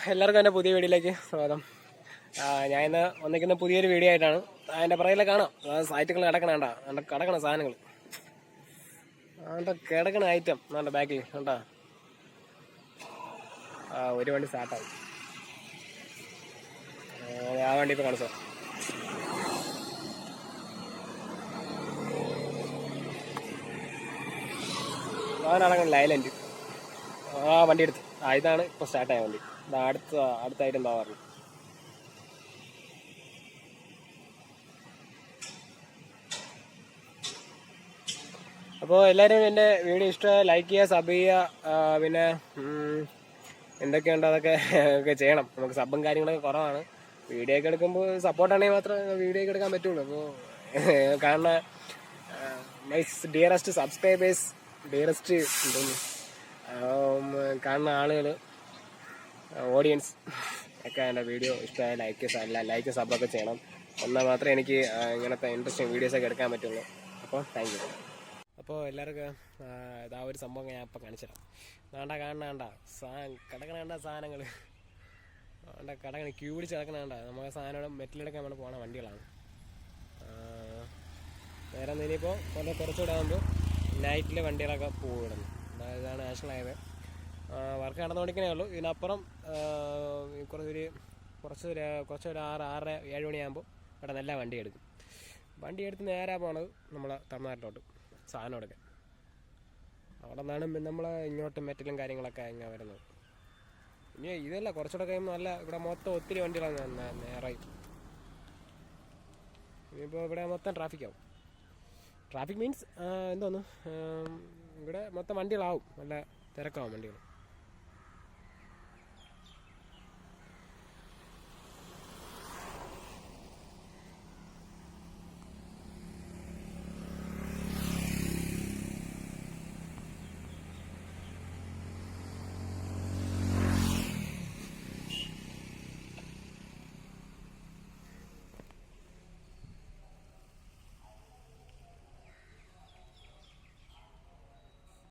എല്ലാവർക്കും എൻ്റെ പുതിയ വീഡിയോയിലേക്ക് സ്വാഗതം. ഞാൻ ഇന്ന് വന്നിരിക്കുന്ന പുതിയൊരു വീഡിയോ ആയിട്ടാണ്. അതിൻ്റെ പുറകിലെ കാണാം സൈറ്റുകൾ കിടക്കണ കണ്ടാ, എൻ്റെ കിടക്കണ സാധനങ്ങൾ, അതിൻ്റെ കിടക്കണ ഐറ്റം എൻ്റെ ബാക്കിൽ കണ്ടാ. ഒരു വണ്ടി സ്റ്റാർട്ടാവും, ആ വണ്ടി ഇപ്പോൾ കാണിച്ചോ. അതാണ് ലൈലൻഡ്. ആ വണ്ടി എടുത്ത് ഇതാണ് ഇപ്പോൾ സ്റ്റാർട്ടായ വണ്ടി. അടുത്തായിട്ട് എന്താ പറഞ്ഞു. അപ്പോൾ എല്ലാവരും എൻ്റെ വീഡിയോ ഇഷ്ടമായി ലൈക്ക് ചെയ്യുക, സബ് ചെയ്യുക. പിന്നെ എന്തൊക്കെയുണ്ട് അതൊക്കെ ചെയ്യണം. നമുക്ക് സബും കാര്യങ്ങളൊക്കെ കുറവാണ്. വീഡിയോ ഒക്കെ എടുക്കുമ്പോൾ സപ്പോർട്ടാണെങ്കിൽ മാത്രമേ വീഡിയോ ഒക്കെ എടുക്കാൻ പറ്റുള്ളൂ. അപ്പോൾ കാണുന്ന മൈ ഡിയറസ്റ്റ് സബ്സ്ക്രൈബേഴ്സ്, ഡിയറസ്റ്റ് കാണുന്ന ആളുകൾ, ഓഡിയൻസ് ഒക്കെ എൻ്റെ വീഡിയോ ഇഷ്ടമായ ലൈക്ക് സബ്ബൊക്കെ ചെയ്യണം. എന്നാൽ മാത്രമേ എനിക്ക് ഇങ്ങനത്തെ ഇൻട്രസ്റ്റിംഗ് വീഡിയോസൊക്കെ എടുക്കാൻ പറ്റുള്ളൂ. അപ്പോൾ താങ്ക് യു. അപ്പോൾ എല്ലാവർക്കും ഇതാ ഒരു സംഭവം ഞാൻ ഇപ്പം കാണിച്ചുതരാം. കാണണ്ട കിടക്കണ സാധനങ്ങൾ കിടക്കണ ക്യൂ പിടിച്ച് കിടക്കണ നമുക്ക് സാധനം മെറ്റലെടുക്കാൻ വേണ്ടി പോകുന്ന വണ്ടികളാണ്. നേരെ ഇനിയിപ്പോൾ കുറച്ചുകൂടെ ആകുമ്പോൾ നൈറ്റിൽ വണ്ടികളൊക്കെ പോവിടുന്നു. ഇതാണ് നാഷണൽ ഹൈവേ. വർക്ക് നടന്നുകൊണ്ടിരിക്കണേ ഉള്ളൂ. ഇതിനപ്പുറം കുറച്ചൊരു 6-7 മണിയാകുമ്പോൾ ഇവിടെ നല്ല വണ്ടി എടുക്കും. വണ്ടി എടുത്ത് നേരെ പോണത് നമ്മളെ തമിഴ്നാട്ടിലോട്ട് സാധനം എടുക്കാൻ. അവിടെ നിന്നാണ് നമ്മൾ ഇങ്ങോട്ട് മെറ്റലും കാര്യങ്ങളൊക്കെ ഇങ്ങനെ വരുന്നത്. ഇനി ഇതല്ല, കുറച്ചുകൂടെ കഴിയുമ്പോൾ നല്ല ഇവിടെ മൊത്തം ഒത്തിരി വണ്ടികളാണ് നേരെ. ഇനിയിപ്പോൾ ഇവിടെ മൊത്തം ട്രാഫിക്കാവും. ട്രാഫിക് മീൻസ് എന്തോന്ന്, ഇവിടെ മൊത്തം വണ്ടികളാവും, നല്ല തിരക്കാവും വണ്ടികൾ.